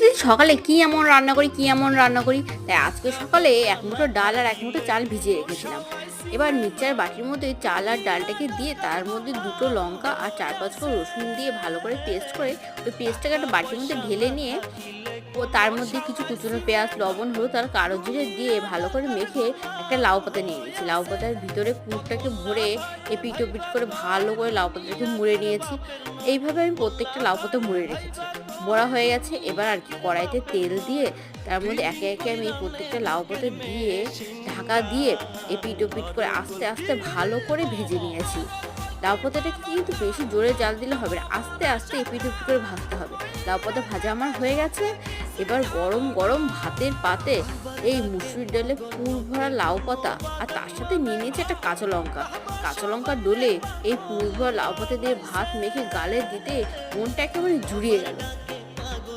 প্রতিদিন সকালে কি এমন রান্না করি, তাই আজকে সকালে এক মুঠো ডাল আর এক মুঠো চাল ভিজিয়ে রেখেছিলাম। এবার মিক্সচার বাটির মধ্যে চাল আর ডালটাকে দিয়ে তার মধ্যে দুটো লঙ্কা আর 4-5 কোয়া রসুন দিয়ে ভালো করে পেস্ট করে ওই পেস্টটাকে একটা বাটির মধ্যে ঢেলে নিয়ে ও তার মধ্যে কিছু কুচনো পেঁয়াজ, লবণ, হলুদ আর কালো জিরে দিয়ে ভালো করে মেখে একটা লাউ পাতা নিয়ে নিয়েছি। লাউ পাতার ভিতরে পুরটাকে ভরে এপিট ওপিট করে ভালো করে লাউ পাতাটাকে মুড়ে নিয়েছি। এইভাবে আমি প্রত্যেকটা লাউ পাতা মুড়ে রেখেছি। মোড়া হয়ে গেছে, এবার আর কি কড়াইতে তেল দিয়ে তার মধ্যে একে একে আমি এই প্রত্যেকটা লাউ পাতা দিয়ে ঢাকা দিয়ে এপিট ওপিট করে আস্তে আস্তে ভালো করে ভেজে নিয়েছি। লাউ পাতাটাকে কিন্তু বেশি জোরে জাল দিলে হবে না, আস্তে আস্তে এপিট ওপিট করে ভাজতে হবে। লাউ পাতা ভাজা আমার হয়ে গেছে। এবার গরম গরম ভাতের পাতে এই মুসুরির ডালে পুর ভরা লাউ পাতা আর তার সাথে নিয়ে নিয়েছে একটা কাঁচা লঙ্কা। কাঁচা লঙ্কা ডলে এই পুর ভরা লাউ পাতা দিয়ে ভাত মেখে গালে দিতে মনটা একেবারে জুড়িয়ে গেল।